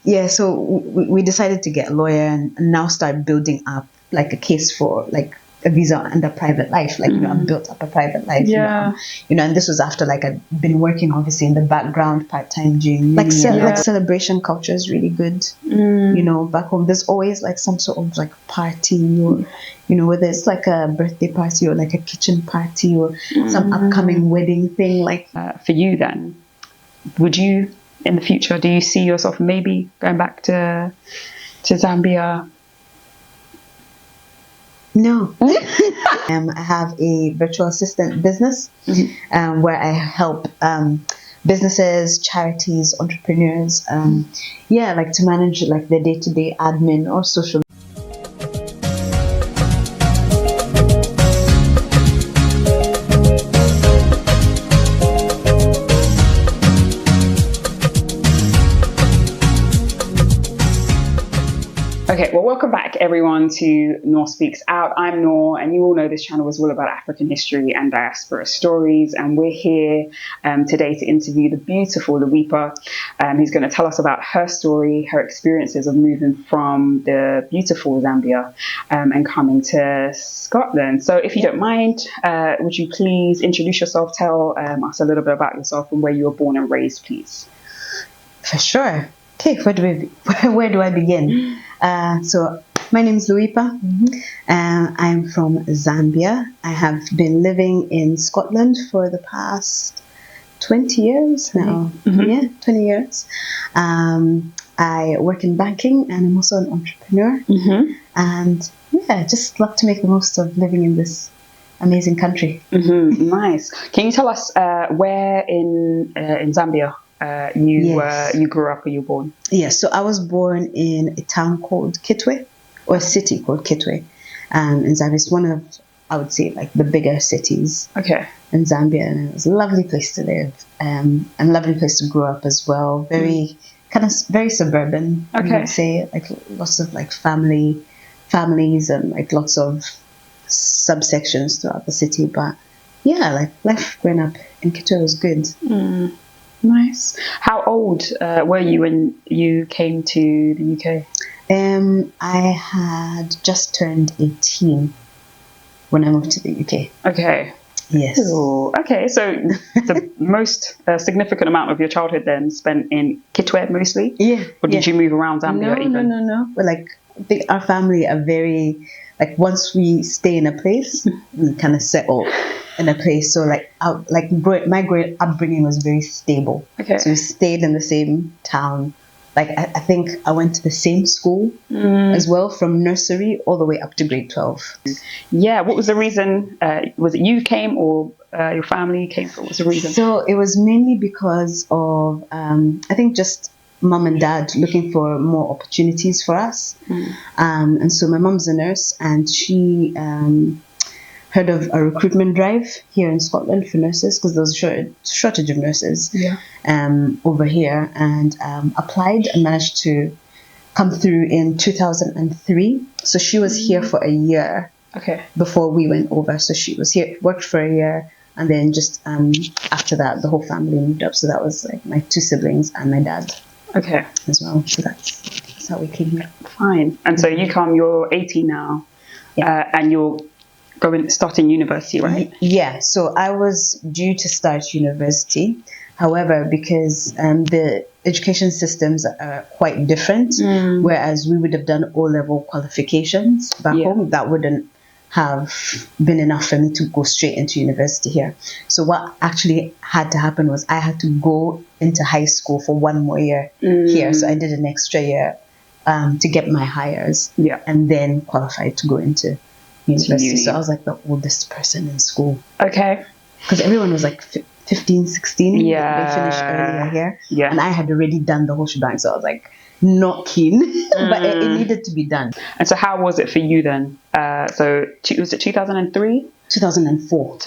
yeah, so we decided to get a lawyer and now start building up like a case for like a visa and a private life. Like, you know, I've built up a private life. Yeah. You know, and this was after like I'd been working obviously in the background part-time during like, like celebration culture is really good. You know, back home, there's always like some sort of like party or, you know, whether it's like a birthday party or like a kitchen party or some upcoming wedding thing. Like for you then, would you, in the future, do you see yourself maybe going back to Zambia? No. I have a virtual assistant business where I help businesses, charities, entrepreneurs, like to manage like the day-to-day admin or social. Okay, well, welcome back everyone to NorSpeaksOut. I'm Nor, and you all know this channel is all about African history and diaspora stories. And we're here today to interview the beautiful Luipa, who's going to tell us about her story, her experiences of moving from the beautiful Zambia and coming to Scotland. So if you don't mind, would you please introduce yourself, tell us a little bit about yourself and where you were born and raised, please? For sure. Okay, where do I begin? So my name is Luipa. I'm from Zambia. I have been living in Scotland for the past 20 years now. Yeah, 20 years. I work in banking and I'm also an entrepreneur. And yeah, just love to make the most of living in this amazing country. Nice. Can you tell us where in Zambia you grew up or you were born? Yes, so I was born in a town called Kitwe, or a city called Kitwe. In Zambia, it's one of, I would say, like the bigger cities in Zambia. And it was a lovely place to live and a lovely place to grow up as well. Very suburban, I would say, like lots of like families and like lots of subsections throughout the city. But yeah, like life growing up in Kitwe was good. Nice. How old were you when you came to the UK? I had just turned 18 when I moved to the UK. Okay. Yes. Ooh, okay, so the most significant amount of your childhood then spent in Kitwe mostly? Yeah. Or did you move around Zambia even? No. But like, I think our family are very, like once we stay in a place, we kind of settle in a place. So like, my great upbringing was very stable. Okay. So we stayed in the same town. Like I think I went to the same school as well, from nursery all the way up to grade 12. Yeah. What was the reason? Was it you came or your family came? What was the reason? So it was mainly because of I think just mom and dad looking for more opportunities for us. And so my mom's a nurse, and she heard of a recruitment drive here in Scotland for nurses, because there was a shortage of nurses over here, and applied and managed to come through in 2003. So she was here for a year before we went over. So she was here, worked for a year, and then just after that, the whole family moved up. So that was like my two siblings and my dad as well. So that's how we came here. Fine. And so you're 18 now, and you're starting university, right? Yeah, so I was due to start university. However, because the education systems are quite different, whereas we would have done O-level qualifications back home, that wouldn't have been enough for me to go straight into university here. So what actually had to happen was I had to go into high school for one more year here. So I did an extra year to get my hires and then qualified to go into university. So I was like the oldest person in school. Okay. Because everyone was like 15, 16. Yeah. They finished earlier here. Yeah. And I had already done the whole shebang. So I was like not keen, but it needed to be done. And so how was it for you then? So was it 2003? 2004.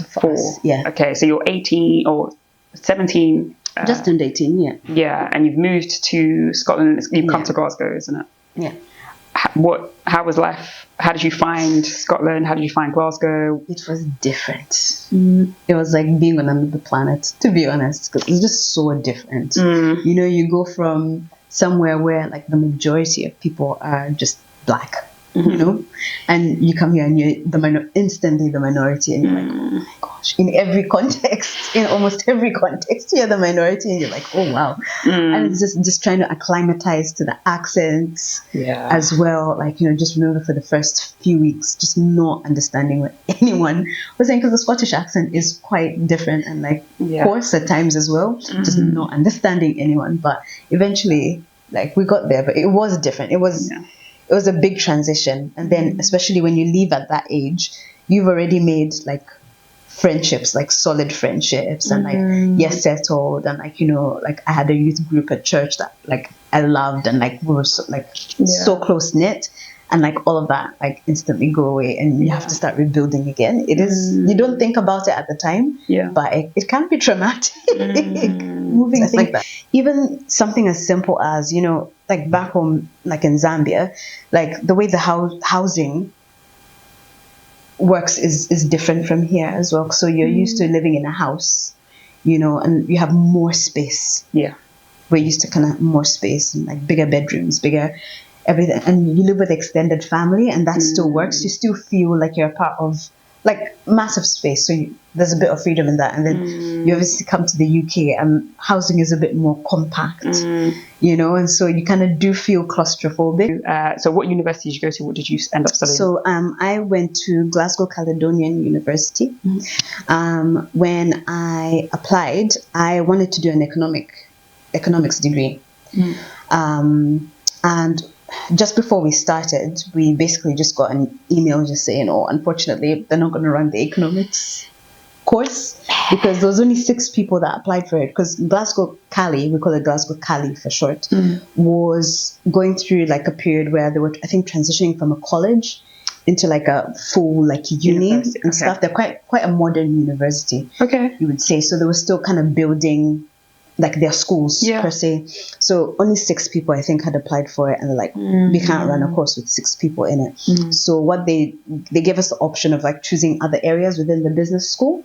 Yeah. Okay. So you're 18 or 17. Just turned 18, yeah. Yeah. And you've moved to Scotland. You've come to Glasgow, isn't it? Yeah. How was life? How did you find Scotland? How did you find Glasgow? It was different. It was like being on another planet, to be honest, because it's just so different. You know, you go from somewhere where like the majority of people are just black, you know, and you come here and you're instantly the minority, and you're like, oh my gosh, in every context, in almost every context, you're the minority, and you're like, oh wow. And it's just trying to acclimatize to the accents as well. Like, you know, just remember for the first few weeks, just not understanding what anyone was saying, because the Scottish accent is quite different and like coarse at times as well, just not understanding anyone. But eventually, like, we got there, but it was different. It was a big transition. And then especially when you leave at that age, you've already made like friendships, like solid friendships, and like you're settled, and like, you know, like I had a youth group at church that like I loved, and like we were so close knit, and like all of that like instantly go away, and you have to start rebuilding again. It is, you don't think about it at the time, but it can be traumatic. Moving things like that. Even something as simple as, you know, like back home, like in Zambia, like the way the housing works is different from here as well. So you're used to living in a house, you know, and you have more space. Yeah. We're used to kind of more space and like bigger bedrooms, bigger everything. And you live with extended family, and that still works. You still feel like you're a part of like massive space. So there's a bit of freedom in that. And then you obviously come to the UK, and housing is a bit more compact, you know, and so you kind of do feel claustrophobic. So what university did you go to? What did you end up studying? So I went to Glasgow Caledonian University. When I applied, I wanted to do an economics degree. And just before we started, we basically just got an email just saying, oh, unfortunately, they're not going to run the economics course, because there was only 6 people that applied for it, because Glasgow Cali, we call it Glasgow Cali for short, was going through like a period where they were, I think, transitioning from a college into like a full like uni and stuff. They're quite a modern university, you would say. So they were still kind of building like their schools per se. So only 6 people, I think, had applied for it, and they're like, we can't run a course with 6 people in it. So what they gave us the option of like choosing other areas within the business school,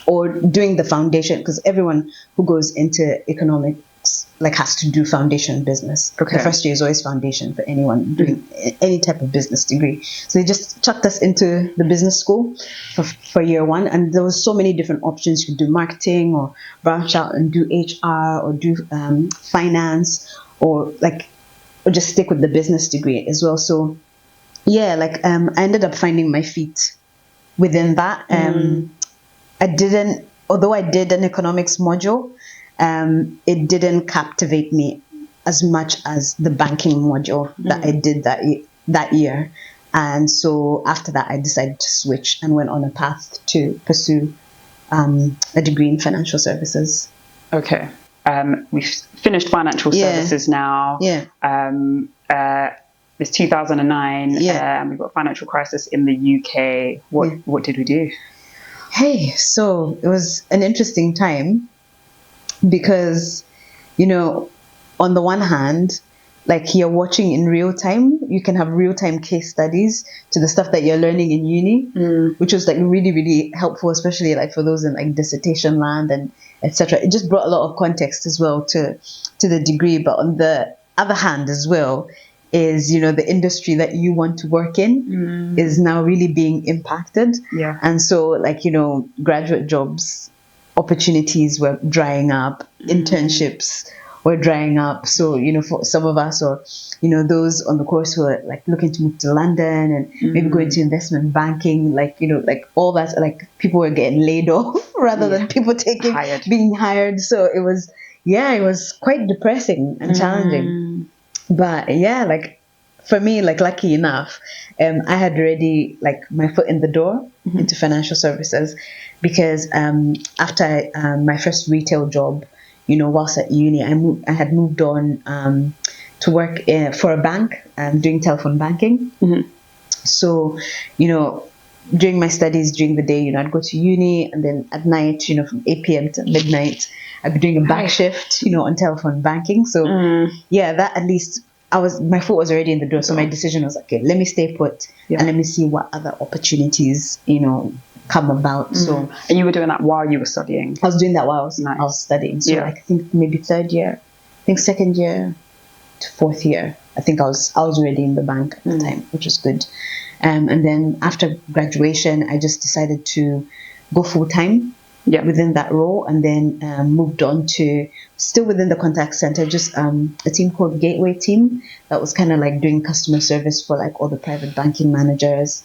or doing the foundation, because everyone who goes into economics like has to do foundation business. The first year is always foundation for anyone doing any type of business degree. So they just chucked us into the business school for year 1, and there was so many different options. You could do marketing, or branch out and do HR, or do finance, or just stick with the business degree as well. So yeah, like I ended up finding my feet within that. Although I did an economics module, it didn't captivate me as much as the banking module that I did that year. And so after that, I decided to switch and went on a path to pursue a degree in financial services. Okay. We've finished financial services now. It's 2009, and we've got a financial crisis in the UK. What did we do? Hey, so it was an interesting time, because, you know, on the one hand, like you're watching in real time, you can have real time case studies to the stuff that you're learning in uni, which was like really, really helpful, especially like for those in like dissertation land and etc. It just brought a lot of context as well to the degree. But on the other hand as well, is, you know, the industry that you want to work in is now really being impacted. And so, like, you know, graduate jobs opportunities were drying up, internships were drying up. So, you know, for some of us, or, you know, those on the course who are like looking to move to London and maybe go into investment banking, like, you know, like all that, like people were getting laid off rather than people being hired. So it was quite depressing and challenging. But yeah, like for me, like lucky enough, I had already like my foot in the door into financial services, because after my first retail job, you know, whilst at uni, I had moved on to work for a bank, doing telephone banking. So, you know, during my studies, during the day, you know, I'd go to uni, and then at night, you know, from 8 p.m. to midnight, I'd be doing a back shift, you know, on telephone banking. So yeah, that at least my foot was already in the door. So my decision was, okay, let me stay put and let me see what other opportunities, you know, come about. So, and you were doing that while you were studying? I was doing that while I was studying. So I think maybe second year. 4th year. I think I was already in the bank at the time, which was good. And then after graduation, I just decided to go full time within that role, and then moved on to still within the contact center, just a team called Gateway Team that was kind of like doing customer service for like all the private banking managers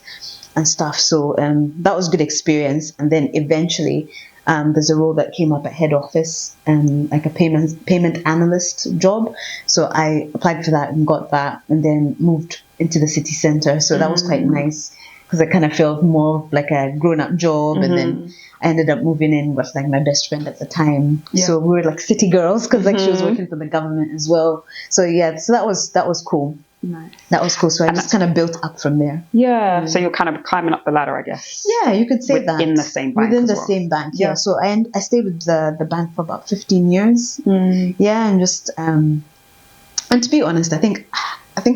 and stuff. So that was good experience. And then eventually there's a role that came up at head office, like a payment analyst job. So I applied for that and got that, and then moved into the city center. So that was quite nice, because I kind of felt more like a grown-up job. And then I ended up moving in with like my best friend at the time. So we were like city girls, because like she was working for the government as well. So so that was cool. Nice. That was cool. So I just kind of built up from there. Yeah. So you're kind of climbing up the ladder, I guess. Yeah, you could say that. In the same bank. Within the same bank, yeah. So I stayed with the bank for about 15 years. Yeah, and just and to be honest, I think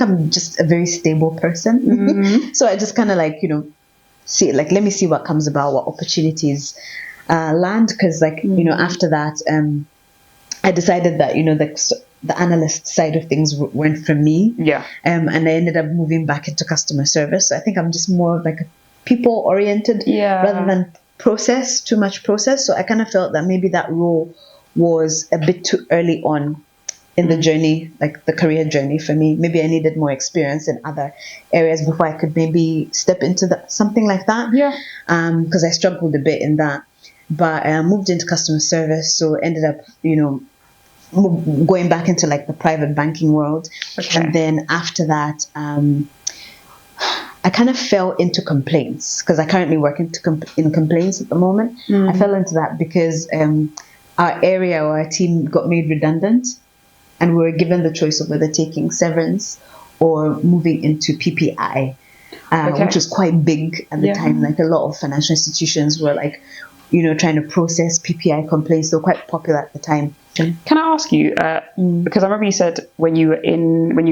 I'm just a very stable person. So I just kind of like, let me see what comes about, what opportunities land, because like after that I decided that the analyst side of things weren't for me. And I ended up moving back into customer service. So I think I'm just more of like a people oriented rather than too much process. So I kind of felt that maybe that role was a bit too early on in the journey, like the career journey for me. Maybe I needed more experience in other areas before I could maybe step into something like that. Because I struggled a bit in that. But I moved into customer service, so ended up, going back into like the private banking world. And then after that, I kind of fell into complaints, because I currently work in complaints at the moment. I fell into that because our area or our team got made redundant, and we were given the choice of whether taking severance or moving into PPI, which was quite big at the time. Like a lot of financial institutions were like, trying to process PPI complaints. They were quite popular at the time. Can I ask you, because I remember you said when you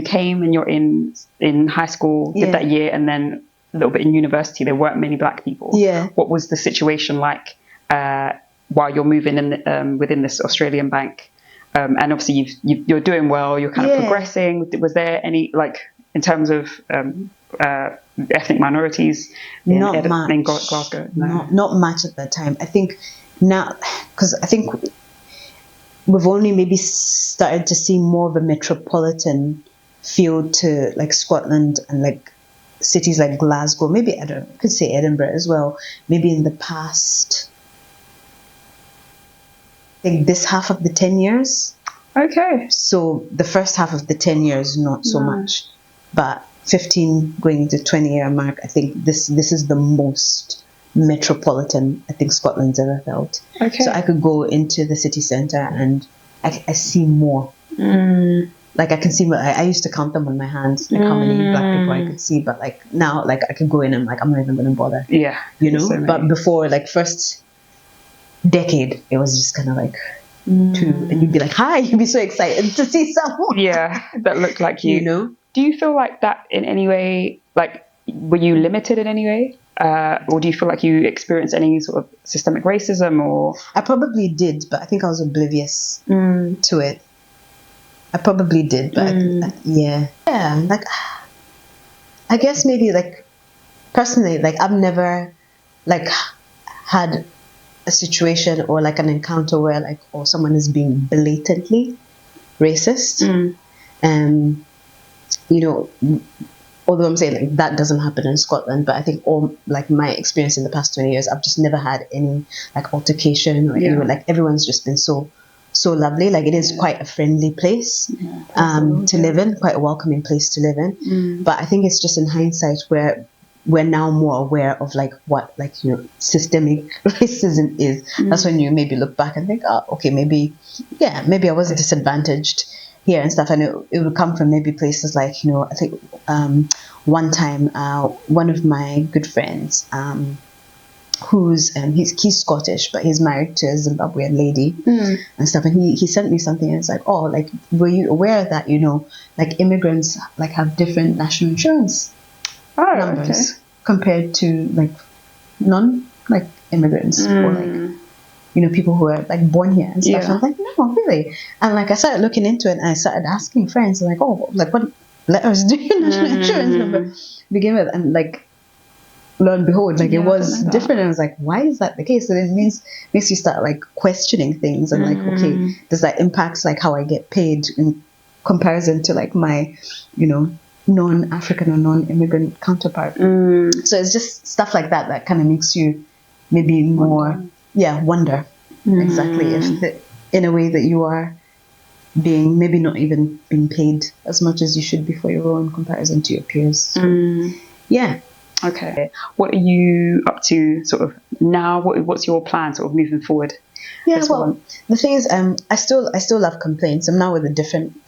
came and you're in high school, did that year, and then a little bit in university, there weren't many black people. What was the situation like while you're moving in within this Australian bank? And obviously you're doing well, you're kind of progressing. Was there any, like, in terms of ethnic minorities in Glasgow? No. Not much at that time. I think now, because I think we've only maybe started to see more of a metropolitan feel to like Scotland and like cities like Glasgow. Maybe could say Edinburgh as well. Maybe in the past, I think this half of the 10 years. So the first half of the 10 years, not so much, but 15 going into 20-year mark, I think this is the most metropolitan I think Scotland's ever felt. So I could go into the city centre and I see more. Like I can see, I used to count them on my hands, like how many black people I could see, but like now, like I could go in and like I'm not even going to bother. But before, like first decade, it was just kind of like two, and you'd be like, hi, you'd be so excited to see someone that looked like you. Do you feel like that in any way, like were you limited in any way, or do you feel like you experienced any sort of systemic racism? Or I probably did, but I think I was oblivious to it. I probably did, but like I guess maybe like personally, like I've never like had a situation or like an encounter where like someone is being blatantly racist. Although I'm saying like that doesn't happen in Scotland, but I think all like my experience in the past 20 years, I've just never had any like altercation or anyone, like everyone's just been so lovely. Like it is quite a friendly place to live in, quite a welcoming place to live in. But I think it's just in hindsight where we're now more aware of like what like systemic racism is. That's when you maybe look back and think, okay, maybe I was disadvantaged here and stuff, and it would come from maybe places like I think one time one of my good friends who's he's Scottish, but he's married to a Zimbabwean lady and stuff, and he sent me something and it's like, like, were you aware that like immigrants like have different national insurance numbers compared to like non like immigrants or like people who are like born here and stuff. Yeah. I was like, no, really. And like I started looking into it, and I started asking friends, like, oh, like what letters do your national insurance number begin with? And like, lo and behold, like it was different. And I was like, why is that the case? So it makes you start like questioning things and like, okay, does that impact like how I get paid in comparison to like my, non-African or non-immigrant counterpart? So it's just stuff like that kind of makes you maybe more, wonder exactly if in a way that you are maybe not even being paid as much as you should be for your role in comparison to your peers. So, yeah. Okay. What are you up to sort of now? What's your plan sort of moving forward? Yeah, well, the thing is, I still love complaints. I'm now with a different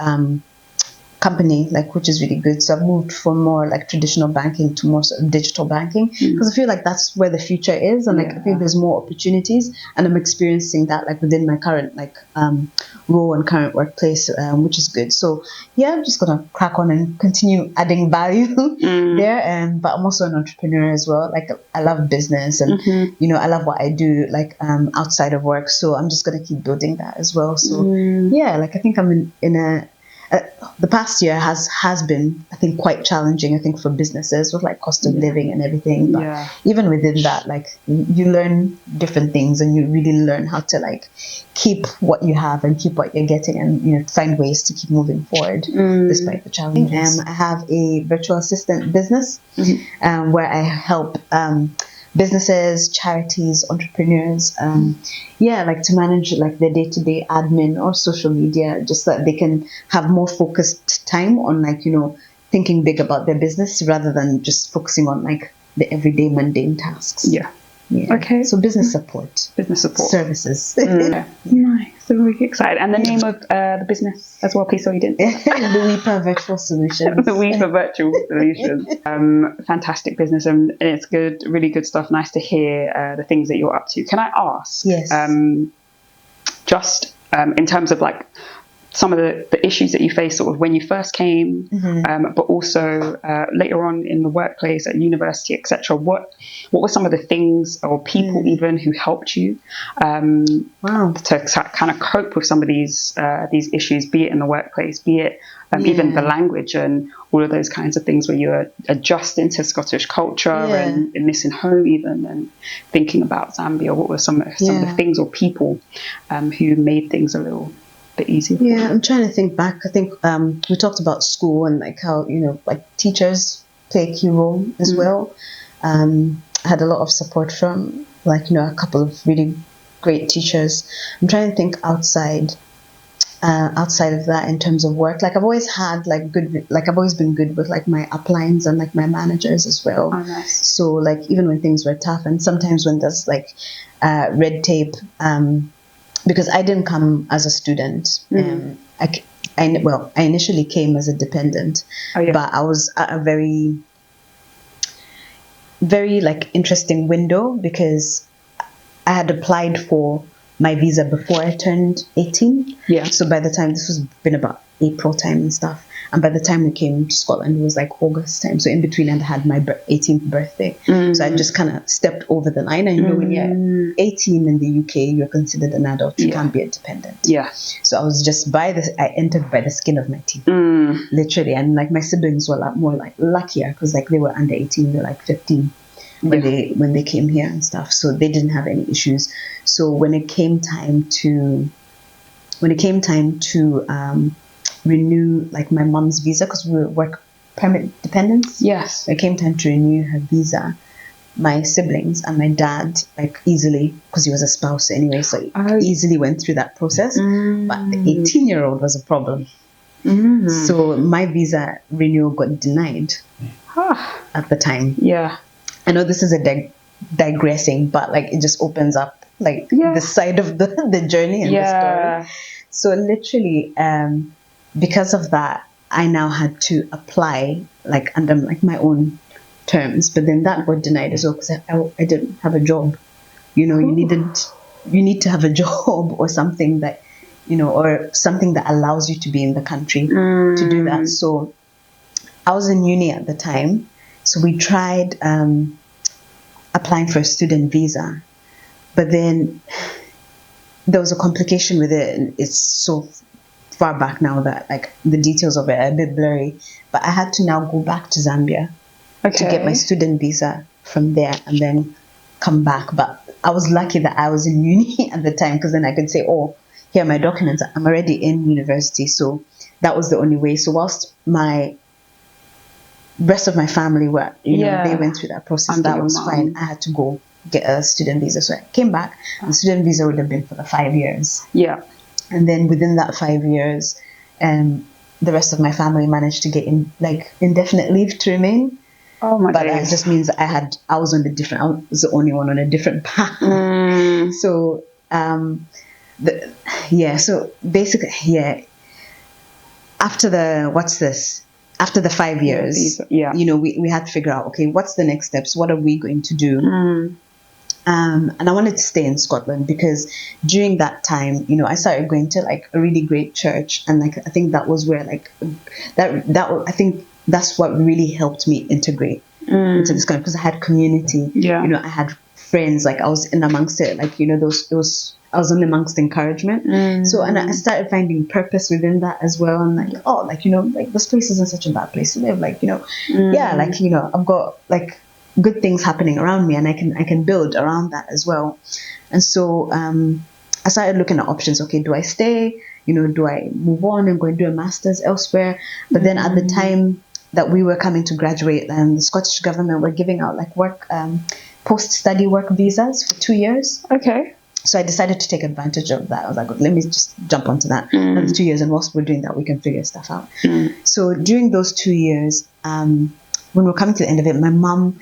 company, like, which is really good. So I've moved from more like traditional banking to more sort of digital banking, because I feel like that's where the future is, and like I think there's more opportunities, and I'm experiencing that like within my current like role and current workplace, which is good. So yeah, I'm just gonna crack on and continue adding value there. But I'm also an entrepreneur as well. Like I love business, and I love what I do like outside of work. So I'm just gonna keep building that as well. So yeah, like I think I'm in a the past year has been, I think, quite challenging, I think, for businesses with like cost of living and everything. But even within that, like you learn different things, and you really learn how to like keep what you have and keep what you're getting, and find ways to keep moving forward despite the challenges. I have a virtual assistant business where I help businesses, charities, entrepreneurs, like to manage like their day-to-day admin or social media, just so that they can have more focused time on like, thinking big about their business rather than just focusing on like the everyday mundane tasks. Yeah. Okay. So business support. Services. Nice. So really excited. And the name of the business as well, please, so you didn't. Luipa Virtual Solutions. Luipa Virtual Solutions. Fantastic business, and it's good, really good stuff. Nice to hear the things that you're up to. Can I ask? Yes. Just in terms of like some of the issues that you faced sort of when you first came, but also later on in the workplace, at university, etc. What were some of the things or people even who helped you to kind of cope with some of these issues, be it in the workplace, be it even the language and all of those kinds of things, where you're adjusting to Scottish culture and missing home even, and thinking about Zambia? What were some of the things or people who made things a little bit easier? Yeah, I'm trying to think back. I think we talked about school and like how like teachers play a key role as well. I had a lot of support from like a couple of really great teachers. I'm trying to think outside of that in terms of work. Like I've always had like I've always been good with like my uplines and like my managers as well. Oh, nice. So like even when things were tough, and sometimes when there's like red tape, because I didn't come as a student. I initially came as a dependent, but I was at a very, very like interesting window, because I had applied for my visa before I turned 18. Yeah. So by the time, this was been about April time and stuff, and by the time we came to Scotland, it was like August time. So in between, I had my 18th birthday. So I just kind of stepped over the line. And when you're 18 in the UK, you're considered an adult. You can't be a dependent. Yeah. So I was just I entered by the skin of my teeth, literally. And like my siblings were a lot more like luckier, because like they were under 18, they were like 15 when they came here and stuff. So they didn't have any issues. So when it came time to renew like my mom's visa, because we were work permit dependents. Yes. When it came time to renew her visa, my siblings and my dad like easily, because he was a spouse anyway, so easily went through that process. But the 18-year-old was a problem. So my visa renewal got denied at the time. Yeah. I know this is a digressing, but like it just opens up like the side of the journey and the story. So literally, because of that, I now had to apply like under like my own terms, but then that got denied as well, because I didn't have a job. You need to have a job or something that, or something that allows you to be in the country to do that. So I was in uni at the time. So we tried applying for a student visa, but then there was a complication with it. And it's so far back now that like the details of it are a bit blurry. But I had to now go back to Zambia to get my student visa from there and then come back. But I was lucky that I was in uni at the time, because then I could say, oh, here are my documents. I'm already in university. So that was the only way. So whilst my rest of my family were, you know, they went through that process, that was fine. I had to go get a student visa. So I came back. The student visa would have been for the 5 years. Yeah. And then within that 5 years, the rest of my family managed to get indefinite leave to remain. Oh my But days. it just means I was the only one on a different path. So so basically, after the 5 years, you know, we had to figure out, okay, what's the next steps? What are we going to do? And I wanted to stay in Scotland because during that time, you know, I started going to like a really great church, and like I think that was where like I think that's what really helped me integrate into this country, because I had community. Yeah. You know, I had friends. Like I was in amongst it. Like, you know, I was in amongst encouragement. So, and I started finding purpose within that as well. And like, oh, like, you know, like this place isn't such a bad place to live. Like, you know, like, you know, I've got like good things happening around me, and I can build around that as well. And so I started looking at options. Okay, do I stay? You know, do I move on and go and do a master's elsewhere? But then at the time that we were coming to graduate, the Scottish government were giving out like post-study work visas for 2 years. Okay. So I decided to take advantage of that. I was like, let me just jump onto that. Another 2 years, and whilst we're doing that, we can figure stuff out. So during those 2 years, when we were coming to the end of it, my mom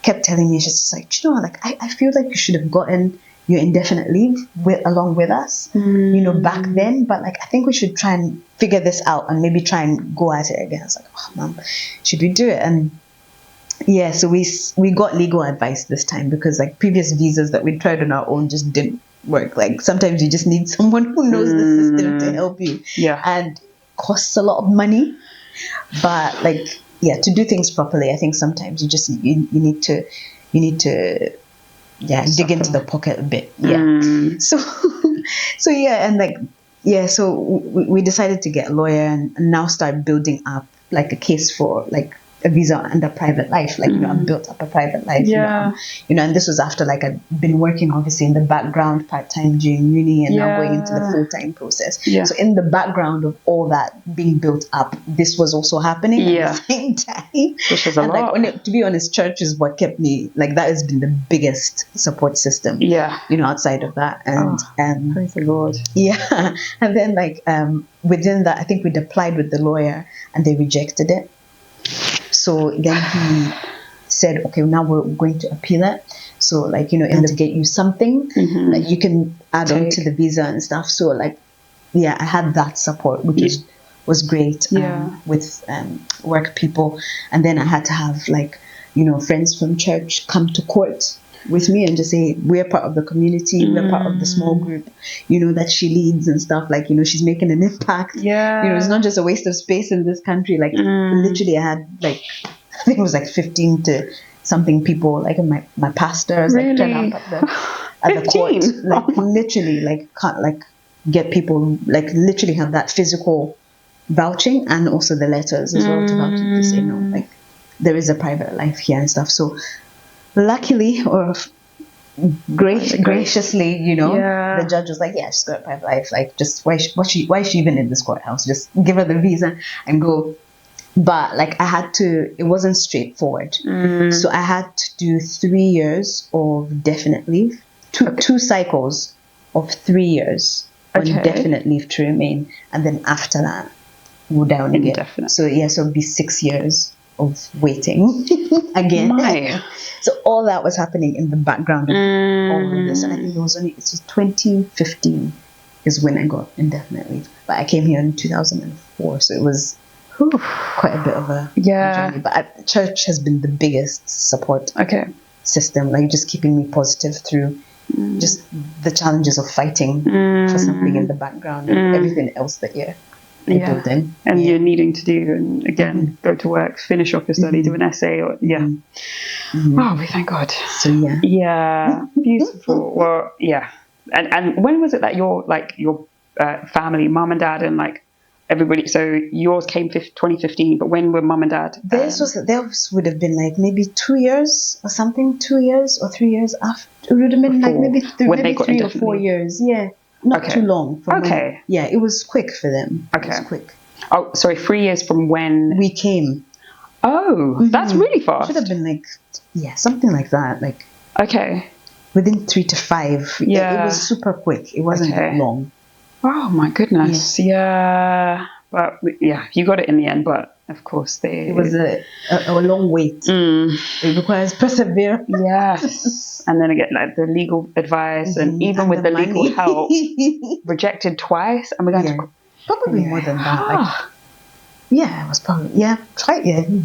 kept telling me, she's just like, you know, like I feel like you should have gotten your indefinite leave along with us, you know, back then. But like, I think we should try and figure this out and maybe try and go at it again. I was like, oh, Mom, should we do it? And yeah, so we got legal advice this time, because like previous visas that we tried on our own just didn't work. Like sometimes you just need someone who knows the system to help you. Yeah. And costs a lot of money. But like, yeah, to do things properly, I think sometimes you need to dig into the pocket a bit. Yeah. So yeah, and like, yeah, so we decided to get a lawyer and now start building up like a case for like a visa and a private life. Like, you know, I've built up a private life. Yeah. You know, and this was after like I'd been working obviously in the background part-time during uni, and now going into the full-time process. Yeah. So in the background of all that being built up, this was also happening at the same time. Which is a lot. Like, to be honest, church is what kept me, like that has been the biggest support system. Yeah. You know, outside of that. And praise the Lord. Yeah. And then like within that, I think we'd applied with the lawyer and they rejected it. So then he said, okay, now we're going to appeal it. So like, you know, and to get you something that you can add on to the visa and stuff. So like, yeah, I had that support, which was great with work people. And then I had to have like, you know, friends from church come to court with me and just say, we're part of the community, we're part of the small group, you know, that she leads and stuff. Like, you know, she's making an impact. Yeah. You know, it's not just a waste of space in this country. Like literally I had like, I think it was like 15 to something people, like my pastors, like turn up at the court, like literally like can't like get people, like literally have that physical vouching and also the letters as well to vouch to say, no, like there is a private life here and stuff. So luckily or graciously, you know, the judge was like, yeah, she's got a private life. Like, just why is she even in this courthouse? Just give her the visa and go. But like it wasn't straightforward. So I had to do 3 years of definite leave, two cycles of 3 years on definite leave to remain. And then after that, go down again. So yeah, so it'd be 6 years of waiting again. So all that was happening in the background of all of this. And I think it was 2015 is when I got indefinite leave. But I came here in 2004. So it was quite a bit of a journey. But church has been the biggest support system, like just keeping me positive through just the challenges of fighting for something in the background and everything else that you're building. And you're needing to do, and again, go to work, finish off your study, do an essay, or oh, we thank God. So yeah. Beautiful. Well, And when was it that your family, mum and dad, and like everybody? So yours came 2015, but when were mum and dad? Theirs would have been like maybe 2 years or something, 2 years or 3 years after. It would have been like maybe maybe 3 or 4 years. Yeah, not too long. Yeah, it was quick for them. Okay, it was quick. Oh, sorry, 3 years from when we came. Oh, that's really fast. It should have been like, something like that. Like, okay, within 3 to 5. Yeah, it was super quick. It wasn't long. Oh my goodness. Yeah. But yeah, you got it in the end. But of course, it was a long wait. It requires perseverance. Yes. And then again, like the legal advice, and even with the legal help, rejected twice. And we're going to probably more than that. Like, yeah, it was probably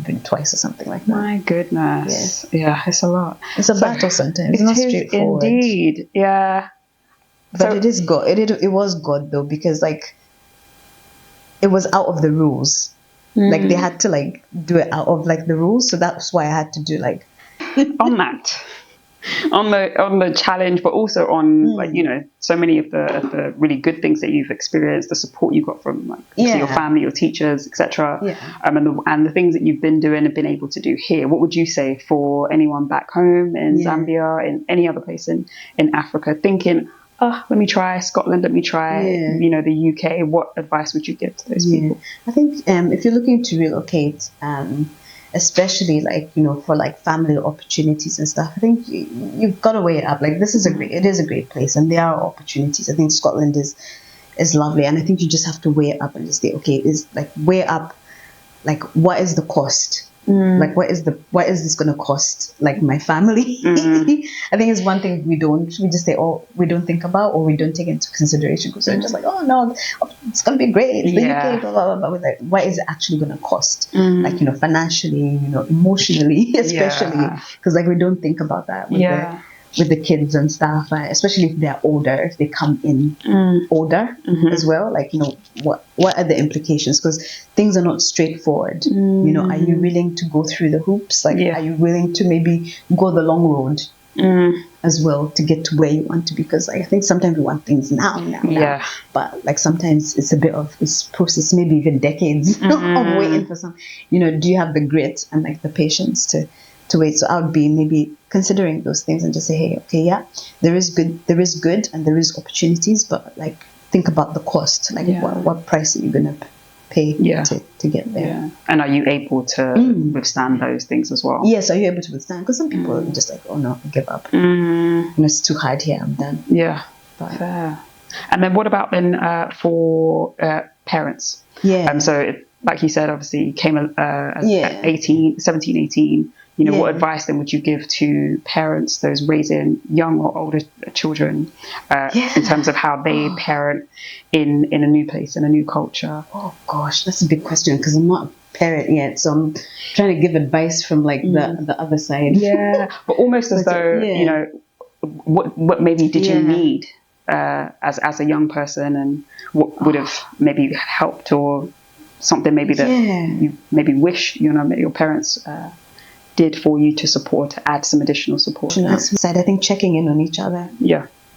been twice or something like that. My goodness. Yeah, it's a lot. It's a battle sometimes. It's not straightforward. Indeed. Yeah. But it is God. It was God though, because like it was out of the rules. Like they had to like do it out of like the rules, so that's why I had to do like on the challenge, but also on like, you know, so many of the really good things that you've experienced, the support you got from like your family, your teachers, etc. And the things that you've been doing and been able to do here. What would you say for anyone back home in Zambia, in any other place in Africa, thinking, let me try Scotland, let me try, you know, the UK. What advice would you give to those people? I think if you're looking to relocate, especially like, you know, for like family opportunities and stuff, I think you've got to weigh it up. Like it is a great place, and there are opportunities. I think Scotland is lovely, and I think you just have to weigh it up and just say, okay, weigh up, like what is the cost? Like what is this going to cost like my family? I think it's one thing we just say, we don't think about, or we don't take into consideration, because we're just like, oh no, it's going to be great, it's the UK, blah, blah, blah. But like, what is it actually going to cost? Like, you know, financially, you know, emotionally, especially, because like we don't think about that with the kids and stuff, especially if they're older, if they come in older as well. Like, you know, what are the implications? Because things are not straightforward. You know, are you willing to go through the hoops? Like, are you willing to maybe go the long road as well to get to where you want to be? Because like, I think sometimes we want things now. But like sometimes it's a bit of this process, maybe even decades of waiting for some. You know, do you have the grit and like the patience to wait? So I would be maybe considering those things and just say, hey, okay, there is good and there is opportunities, but like think about the cost. Like what price are you gonna pay to get there? And are you able to withstand those things as well? Yes, are you able to withstand? Because some people are just like, oh no, I give up. You know, it's too hard here, I'm done. Fair. And then what about then for parents? So like you said, obviously you came at 17, 18. You know, what advice then would you give to parents, those raising young or older children, in terms of how they parent in a new place, in a new culture? Oh gosh, that's a big question, because I'm not a parent yet, so I'm trying to give advice from like the other side. But almost as though, you know, what maybe did you need as a young person, and what would have maybe helped, or something maybe that you maybe wish, you know, your parents did for you to support, to add some additional support? I think checking in on each other.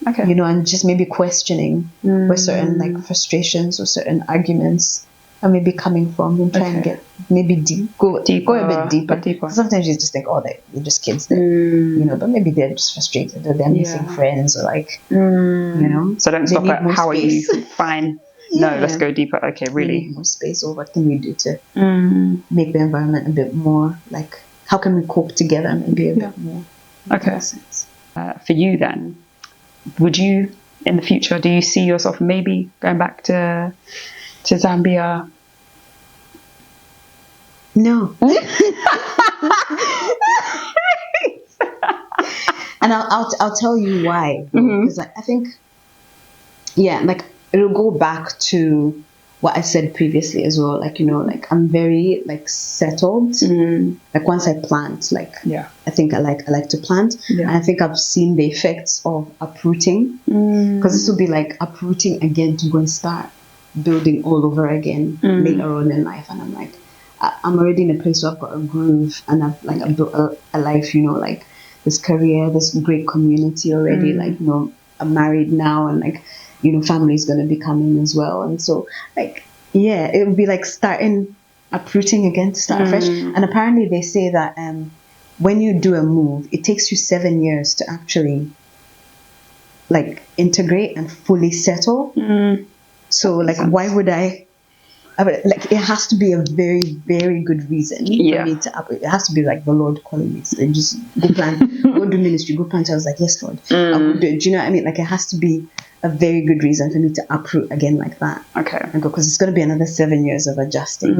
Okay. You know, and just maybe questioning where certain like frustrations or certain arguments are maybe coming from, and try and get maybe go a bit deeper. Sometimes you just think, they're just kids there, you know, but maybe they're just frustrated, or they're missing friends, or like, you know. So don't stop at how are you? Fine. No, let's go deeper. Okay, really. More space, or what can we do to make the environment a bit more like, how can we cope together maybe a bit more? Okay. For you then, would you, in the future, do you see yourself maybe going back to Zambia? No. And I'll tell you why. Because I think, like it'll go back to what I said previously as well. Like, you know, like I'm very like settled. Like once I plant, like I think I like to plant. And I think I've seen the effects of uprooting, because this will be like uprooting again to go and start building all over again later on in life. And I'm like, I'm already in a place where I've got a groove, and I've built a life, you know, like this career, this great community already. Like, you know, are married now, and like, you know, family is going to be coming as well. And so like, yeah, it would be like uprooting again to start fresh. And apparently they say that when you do a move, it takes you 7 years to actually like integrate and fully settle. So like, why would like, it has to be a very, very good reason for me to it has to be like the Lord calling me and just go plan, go do ministry, go plant. I was like, yes, Lord, I'll go do it. Do you know what I mean? Like, it has to be a very good reason for me to uproot again like that. Okay. And go, because it's going to be another 7 years of adjusting.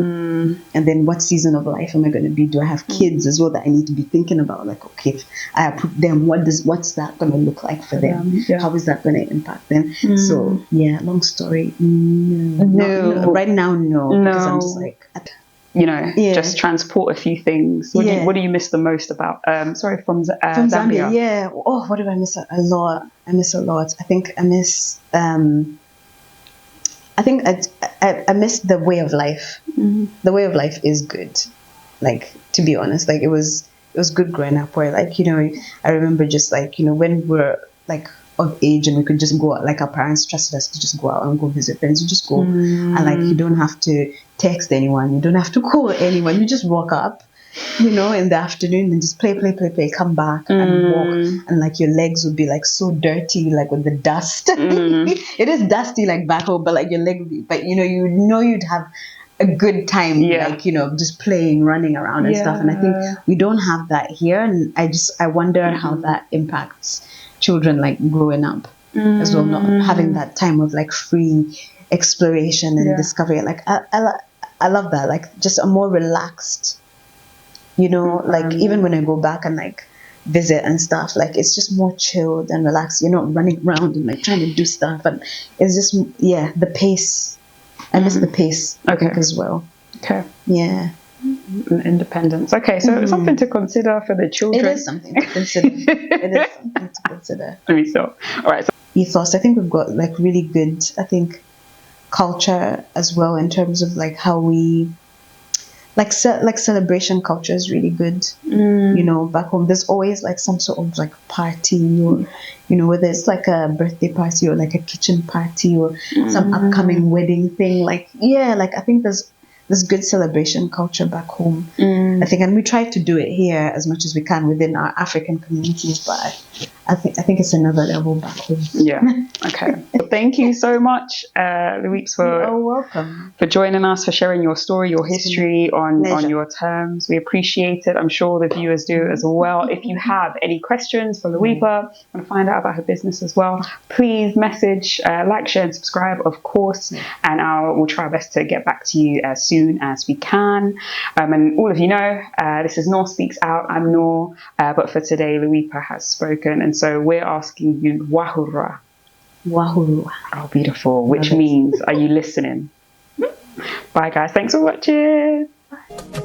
And then what season of life am I going to be? Do I have kids as well that I need to be thinking about? Like, okay, if I uproot them, what's that going to look like for them? How is that going to impact them? So yeah, long story. No. Right now, no. Because I'm just like, you know, just transport a few things. What do you miss the most about? Sorry, from Zambia. Yeah. Oh, what do I miss a lot? I miss a lot. I think I miss. I think I miss the way of life. The way of life is good. Like, to be honest, like it was good growing up. Where, like, you know, I remember just like, you know, when we're like of age and we could just go out, like our parents trusted us to just go out and go visit friends. You just go and like, you don't have to text anyone, you don't have to call anyone, you just walk up, you know, in the afternoon and just play, come back and walk, and like your legs would be like so dirty, like with the dust. It is dusty like back home, but like your leg would be, but you know you'd have a good time, like, you know, just playing, running around and stuff. And I think we don't have that here, and I wonder how that impacts children like growing up as well, not having that time of like free exploration and discovery. Like I love that, like just a more relaxed, you know, like even when I go back and like visit and stuff, like it's just more chilled and relaxed. You're not running around and like trying to do stuff, and it's just the pace. I miss the pace, I think, as well. Okay. Yeah. Independence. Okay, so something to consider for the children. It is something to consider. It is something to consider. Let me stop. All right. So ethos. I think we've got like really good, I think, culture as well, in terms of like how we like celebration culture is really good. You know, back home there's always like some sort of like party, or you know, whether it's like a birthday party or like a kitchen party or some upcoming wedding thing. Like, yeah, like I think there's good celebration culture back home, I think, and we try to do it here as much as we can within our African communities, but I think it's another level back home. Yeah. Okay. Well, thank you so much, Luipa, for joining us, for sharing your story, your history on your terms. We appreciate it. I'm sure the viewers do as well. If you have any questions for Luipa, want to find out about her business as well, please message, like, share, and subscribe, of course, and we'll try our best to get back to you as soon as we can. And all of you know, this is NorSpeaksOut. I'm Nor, but for today, Luipa has spoken, and so we're asking you, wahura. Wahuru. Oh, beautiful. Which means, are you listening? Bye, guys. Thanks for watching. Bye.